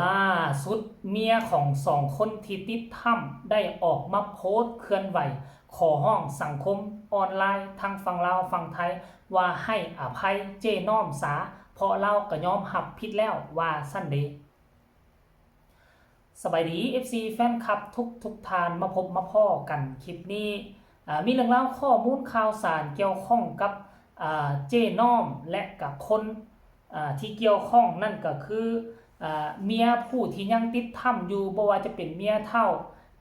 ล่าสุดเมียของสองคนที่ติดถ้ำได้ออกมาโพสต์เคลื่อนไหวขอห้องสังคมออนไลน์ทั้งฝั่งลาวฝั่งไทยว่าให้อภัยเจ้น้อมสาเพราะเราก็ยอมรับผิดแล้วว่าสั้นเดสบายดี FC แฟนคลับทุกทานมาพบมาพ่อกันคลิปนี้มีเรื่องเล่าข้อมูลข่าวสารเกี่ยวข้องกับเจ้น้อมและกับคนที่เกี่ยวข้องนั่นก็คือเมียผู้ที่ยังติดถ้ำอยู่บ่ว่าจะเป็นเมียเท่า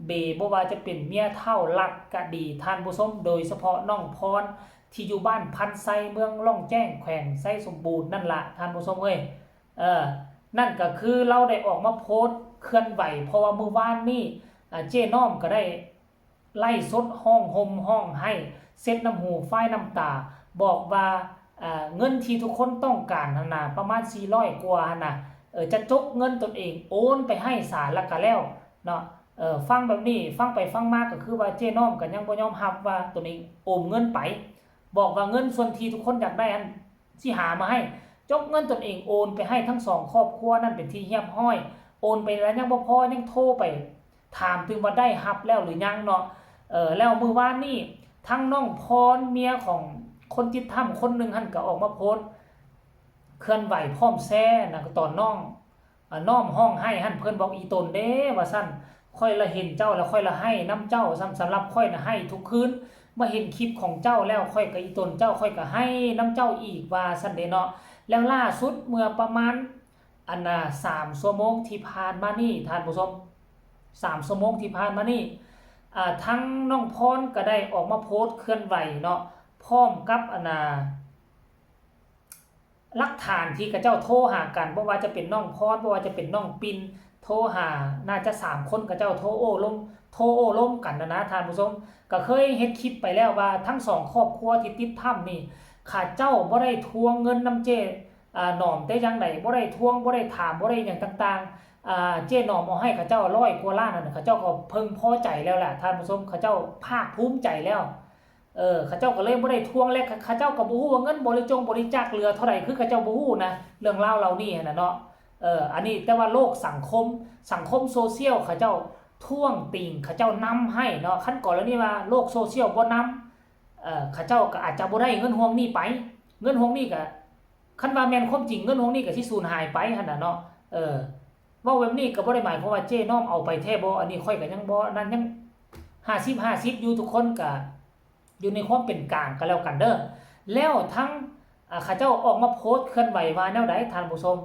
เบบ่ว่าจะเป็นเมียเท่าลักกะดีท่านผู้ชมโดยเฉพาะน้องพรที่อยู่บ้านพันไซเมืองล่องแจ้งแขวงไซสมบูรณ์นั่นละท่านผู้ชมเอ้ยนั่นก็คือเราได้ออกมาโพสต์เคลื่อนไหวเพราะว่ามื้อวานนี้เจ้น้อมก็ได้ไล่สดห้องห่มห้องให้เซ็ดน้ำหูฝ้ายน้ำตาบอกว่าเงินที่ทุกคนต้องการนะประมาณ400กว่านะจะจกเงินตนเองโอนไปให้ศาลแล้วก็แล้วเนาะฟังแบบนี้ฟังไปฟังมาก็คือว่าเจ้น้อมก็ยังบ่ยอมรับว่าตนเองโอนเงินไปบอกว่าเงินส่วนที่ทุกคนอยากได้อันสิหามาให้จกเงินตนเองโอนไปให้ทั้งสองครอบครัวนั่นเป็นที่เฮียบห้อยโอนไปแล้วยังบ่พอยังโทรไปถามถึงว่าได้รับแล้วหรือยังเนาะแล้วมื้อวานนี้ทั้งน้องพรเมียของคนติดถ้ำคนหนึ่งหั่นก็ออกมาโพสต์เคลื่อนไหวพร้อมแซ่นะตอนน้องน้อมห้องให้หั่นเพิ่นบอกอีตนเด้ว่าซั่นค่อยละเห็นเจ้าแล้วค่อยละให้น้ำเจ้าสำหรับค่อยน่ะให้ทุกคืนมาเห็นคลิปของเจ้าแล้วค่อยก็อีตนเจ้าค่อยก็ให้น้ำเจ้าอีกว่าซั่นเด้เนาะแล้วล่าสุดเมื่อประมาณ3 ชั่วโมงที่ผ่านมานี่ท่านผู้ชม3 ชั่วโมงที่ผ่านมานี่ทั้งน้องพรก็ได้ออกมาโพสต์เคลื่อนไหวเนาะพร้อมกับหลักฐานที่กระเจ้าโทรหากันบ่ว่าจะเป็นน้องพรบ่ว่าจะเป็นน้องปินโทรหาน่าจะ3 คนกระเจ้าโทรโอ้ล้มกันนะท่านผู้ชมก็เคยเฮ็ดคลิปไปแล้วว่าทั้ง2ครอบครัวที่ติดถ้ำนี่ข้าเจ้าบ่ได้ทวงเงินนำเจหนอมแต่อย่างใดบ่ได้ทวงบ่ได้ถามบ่ได้หยังต่างๆเจหนอมเอาให้ข้าเจ้า100 กว่าล้านนั่นข้าเจ้าก็เพิ่งพอใจแล้วแหละท่านผู้ชมข้าเจ้าภาคภูมิใจแล้วข้าเจ้าก็เลยบ่ได้ทวงและข้าเจ้าก็บ่ฮู้ว่าเงินบริจาคเหลือเท่าไหร่คือข้าเจ้าบ่ฮู้นะเรื่องราวเหล่านี้น่ะเนาะอันนี้แต่ว่าโลกสังคมโซเชียลข้าเจ้าท่วงติงข้าเจ้านำให้เนาะคันก่อนแล้วนี่ว่าโลกโซเชียลบ่นำข้าเจ้าก็อาจจะบ่ได้เงินห่วงนี้ไปเงินห่วงนี้ก็คันว่าแม่นความจริงเงินห่วงนี้ก็สิสูญหายไปหั่นน่ะเนาะเว้าแบบนี้ก็บ่ได้หมายความว่าเจ้น้อมเอาไปแท้บ่อันนี้ค่อยก็ยังบ่นั่นยัง50-50อยู่ทุกคนก็อยู่ในความเป็นกลางก็แล้วกันเด้อแล้วทั้งข้าเจ้าออกมาโพสต์เคลื่อนไหวว่าแนวใดท่านผู้ชม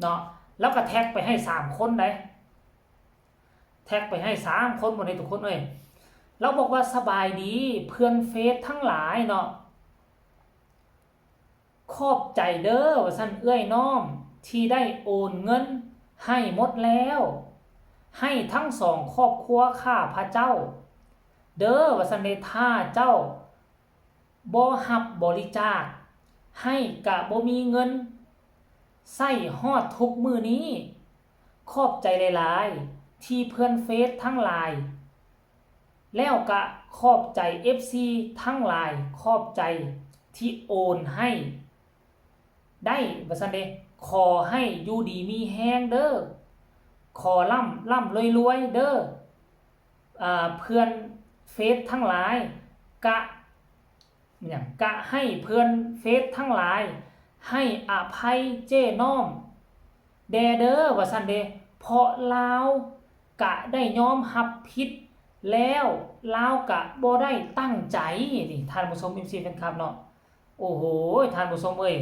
เนาะแล้วก็แท็กไปให้3 คนได้แท็กไปให้3 คนหมดเลยทุกคนเอ้ยเราบอกว่าสบายดีเพื่อนเฟซทั้งหลายเนาะขอบใจเด้อว่าซั่นเอื้อยน้อมที่ได้โอนเงินให้หมดแล้วให้ทั้ง2 ครอบครัวข้าพระเจ้าเด้อว่าซั่นเด้ถ้าเจ้าบ่รับบริจาคให้กะบ่มีเงินใช้ฮอดทุกมื้อนี้ขอบใจหลายๆที่เพื่อนเฟซทั้งหลายแล้วกะขอบใจ FC ทั้งหลายขอบใจที่โอนให้ได้ว่าซั่นเด้ขอให้อยู่ดีมีแฮงเด้อขอร่ำรวยๆเด้อเพื่อนเฟซทั้งหลายกะให้เพื่อนเฟซทั้งหลายให้อภัยเจ้น้อมเด้อว่าซั่นเด้เพราะลาวกะได้ยอมรับผิดแล้วลาวกะบ่ได้ตั้งใจนี่ท่านผู้ชม MC แฟนคลับเนาะโอ้โหท่านผู้ชมเอ้ย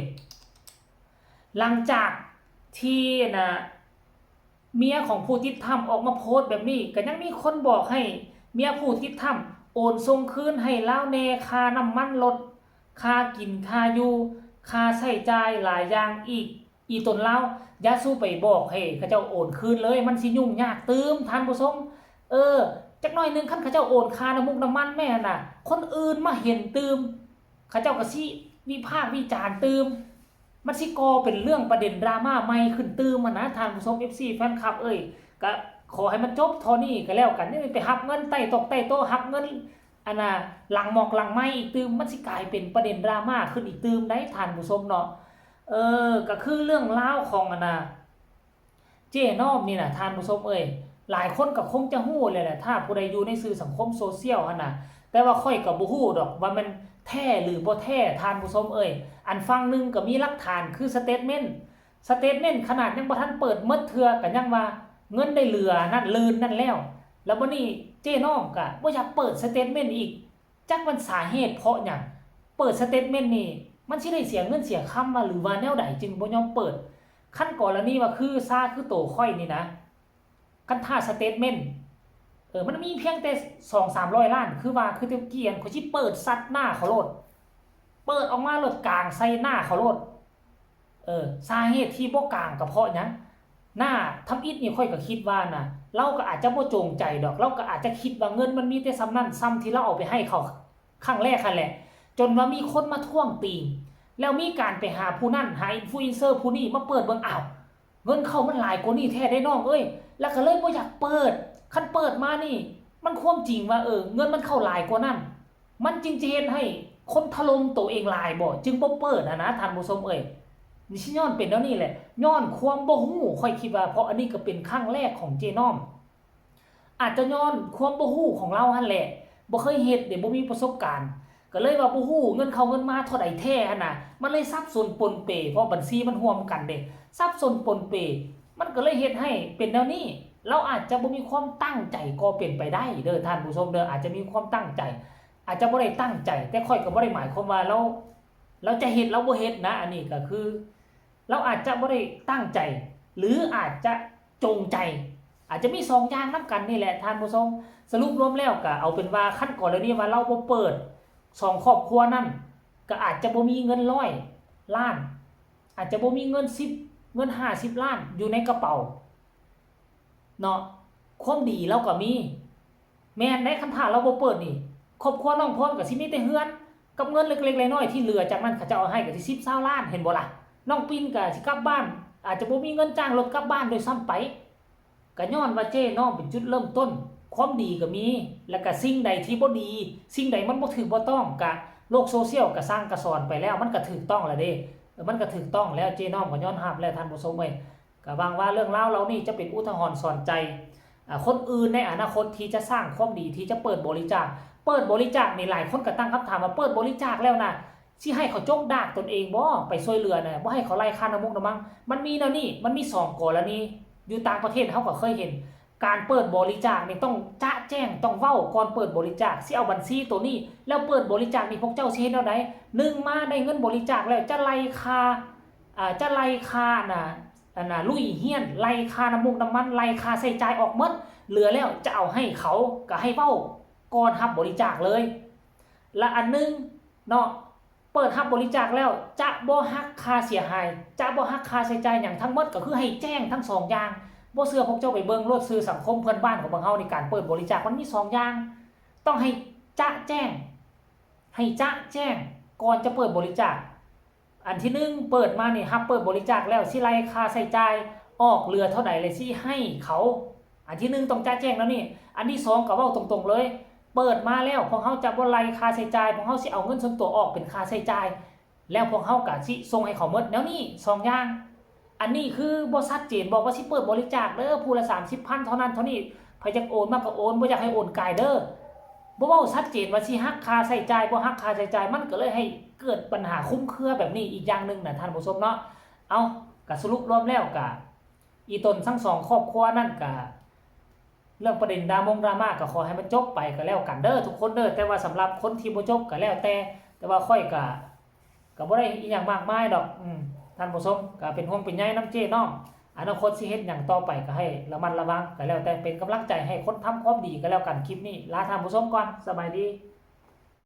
หลังจากที่เมียของผู้ติดถ้ำออกมาโพสต์แบบนี้ก็ยังมีคนบอกให้เมียผู้ติดถ้ำโอนส่งคืนให้ลาวแน่ค่าน้ำมันรถค่ากินค่าอยู่ค่าใช้จ่ายหลายอย่างอีตนลาวอย่าสู้ไปบอกให้เขาเจ้าโอนคืนเลยมันสิยุ่งยากตืมท่านผู้ชมจักหน่อยนึงคันเขาเจ้าโอนค่าน้ำมุกน้ำมันแม่น่ะคนอื่นมาเห็นตืมเขาเจ้าก็สิวิพากษ์วิจารณ์ตืมมันสิก่อเป็นเรื่องประเด็นดราม่าใหม่ขึ้นตืมนะท่านผู้ชม FC แฟนคลับก็ขอให้มันจบเท่านี้ก็แล้วกันนี่ไปหักเงินใต้ตกใต้โต๊ะหักเงินหลังหมอกหลังไม้อีกตืมมันสิกลายเป็นประเด็นดราม่าขึ้นอีกตืมได้ท่านผู้ชมเนาะก็คือเรื่องราวของ เจ้น้อมนี่น่ะท่านผู้ชมหลายคนก็คงจะฮู้เลยแหละถ้าผู้ใดอยู่ในสื่อสังคมโซเชียลหั่นน่ะแต่ว่าค่อยก็บ่ฮู้ดอกว่ามันแท้หรือบ่แท้ท่านผู้ชมอันฟังนึงก็มีหลักฐานคือสเตตเมนต์ขนาดยังบ่ทันเปิดหมดเทื่อก็ยังว่าเงินได้เหลือนั่นลืนนั่นแล้วบัดนี้เจ้น้อมก็บ่อยากเปิดสเตตเมนต์อีกจักมันสาเหตุเพราะหยังเปิดสเตตเมนต์นี่มันสิได้เสียเงินเสียคำมาหรือว่าแนวใดจึงบ่ยอมเปิดขั้นกรณีว่าคือซาคือโตค่อยนี่นะคันท่าสเตตเมนต์มันมีเพียงแต่ 2-300 ล้านคือว่าคือตะเกียนเขาสิเปิดซัดหน้าเขาโลดเปิดออกมาโลดกลางใส่หน้าเขาโลดสาเหตุที่บ่กลางก็เพราะหยังหน้าทำอิฐนี่ค่อยก็คิดว่านะเราก็อาจจะบ่จงใจดอกเราก็อาจจะคิดว่าเงินมันมีแต่ซ้ำนั้นซ้ำที่เราเอาไปให้เขาครั้งแรกคั่นแหละจนว่ามีคนมาท่วงติงแล้วมีการไปหาผู้นั้นหาอินฟลูเอนเซอร์ผู้นี้มาเปิดเบิ่งอ้าวเงินเข้ามันหลายกว่านี้แท้ได้น้องแล้วก็เลยบ่อยากเปิดคันเปิดมานี่มันความจริงว่าเงินมันเข้าหลายกว่านั้นมันจริงจะเฮ็ดให้คนถล่มตัวเองหลายบ่จึงบ่เปิดนะท่านผู้ชมนี่สิย้อนเป็นแล้วนี่แหละย้อนความบ่ฮู้ค่อยคิดว่าเพราะอันนี้ก็เป็นครั้งแรกของเจน้อมอาจจะย้อนความบ่ฮู้ของเราหั่นแหละบ่เคยเฮ็ดบ่มีประสบการณ์ก็เลยว่าบ่ฮู้เงินเข้าเงินมาเท่าใดแท้หั่นน่ะมันเลยสับสนปนเปเพราะบัญชีมันร่วมกันสับสนปนเปมันก็เลยเฮ็ดให้เป็นแนวนี้เราอาจจะบ่มีความตั้งใจก็เป็นไปได้เด้อท่านผู้ชมอาจจะมีความตั้งใจอาจจะบ่ได้ตั้งใจแต่ค่อยก็บ่ได้หมายความว่าเราจะเฮ็ดเราบ่เฮ็ดนะอันนี้ก็คือเราอาจจะบ่ได้ตั้งใจหรืออาจจะจงใจอาจจะมี2อย่างนํกันนี่แหละท่านผู้ชมสรุปรวมแล้วก็เอาเป็นว่าขั้นก่อนเลยนี่ว่าเราบ่เปิด2ครอบครัวนั่นก็อาจจะบ่มีเงิน100 ล้านอาจจะบ่มีเงิน50 ล้านอยู่ในกระเป๋าเนาะความดีเราก็มีแม่นได้คันถ้าเราบ่เปิดนี่ครอบครัวน้องพรก็สิมีแต่เฮือนกับเงินเล็กๆน้อยๆที่เหลือจากนั้นเขาจะเอาให้ก็สิ10-20 ล้านเห็นบ่ล่ะน้องปิ่นก็สิกลับบ้านอาจจะบ่มีเงินจ้างรถกลับบ้านโดยซ้ำไปก็ย้อนว่าเจ้น้องเป็นจุดเริ่มต้นความดีก็มีแล้วก็สิ่งใดที่บ่ดีสิ่งใดมันบ่ถูกบ่ต้องก็โลกโซเชียลก็สร้างก็สอนไปแล้วมันก็ถูกต้องแล้วเด้มันก็ถูกต้องแล้วเจ้น้องก็ย้อนรับแล้วท่านผู้ชมก็หวังว่าเรื่องราวเหล่านี้จะเป็นอุทาหรณ์สอนใจคนอื่นในอนาคตที่จะสร้างความดีที่จะเปิดบริจาคนี่หลายคนก็ตั้งคำถามว่าเปิดบริจาคแล้วนะสิให้เขาจกดากตนเองบ่ไปช่วยเหลือน่ะบ่ให้เขาไล่ค่าน้ำมุกน้ำมังมันมีแนวนี้มันมี2กรณีอยู่ต่างประเทศเฮาก็เคยเห็นการเปิดบริจาคนี่ต้องจ๊ะแจ้งต้องเว้าก่อนเปิดบริจาคสิเอาบัญชีตัวนี้แล้วเปิดบริจาคนี่พวกเจ้าสิเฮ็ดแนวใด1มาได้เงินบริจาคแล้วจะไล่ค่าลุยเฮียนไล่ค่าน้ำมุกน้ำมันไล่ค่าใช้จ่ายออกหมดเหลือแล้วจะเอาให้เขาก็ให้เว้าก่อนรับบริจาคเลยและอันนึงเนาะเปิดรับบริจาคแล้วจะบ่หักค่าเสียหายจะบ่หักค่าใช้จ่ายหยังทั้งหมดก็คือให้แจ้งทั้ง2อย่างบ่เชื่อพวกเจ้าไปเบิ่งโลดสื่อสังคมเพื่อนบ้านของพวกเฮาในการเปิดบริจาคมันมี2อย่างต้องให้จะแจ้งก่อนจะเปิดบริจาคอันที่1เปิดมานี่รับเปิดบริจาคแล้วสิไล่ค่าใช้จ่ายออกเหลือเท่าใดเลยสิให้เขาอันที่1ต้องจะแจ้งแล้วนี่อันที่2ก็เว้าตรงๆเลยเปิดมาแล้วพวกเฮาจะบ่ไล่ค่าใช้จ่ายพวกเฮาสิเอาเงินส่วนตัวออกเป็นค่าใช้จ่ายแล้วพวกเฮาก็สิส่งให้เขาหมดแนวนี้2อย่างอันนี้คือบ่ชัดเจนบอกว่าสิเปิดบริจาคเด้อผู้ละ 30,000 เท่านั้นเท่านี้ไผอยากโอนมาก็โอนบ่อยากให้โอนกายเด้อบ่เว้าชัดเจนว่าสิหักค่าใช้จ่ายบ่หักค่าใช้จ่ายมันก็เลยให้เกิดปัญหาคลุมเครือแบบนี้อีกอย่างนึงนะท่านผู้ชมเนาะเอาก็สรุปรวมแล้วก็อีตนทั้ง2ครอบครัวนั่นก็เรื่องประเด็นดราม่าก็ขอให้มันจบไปก็แล้วกันเด้อทุกคนเด้อแต่ว่าสำหรับคนที่บ่จบก็แล้วแต่ว่าค่อยก็บ่ได้อีหยังมากมายดอกท่านผู้ชมก็เป็นห่วงเป็นใยนำเจ้น้องอนาคตสิเฮ็ดหยังต่อไปก็ให้ระมัดระวังก็แล้วแต่เป็นกำลังใจให้คนทำความดีก็แล้วกันคลิปนี้ลาท่านผู้ชมก่อนสบายดี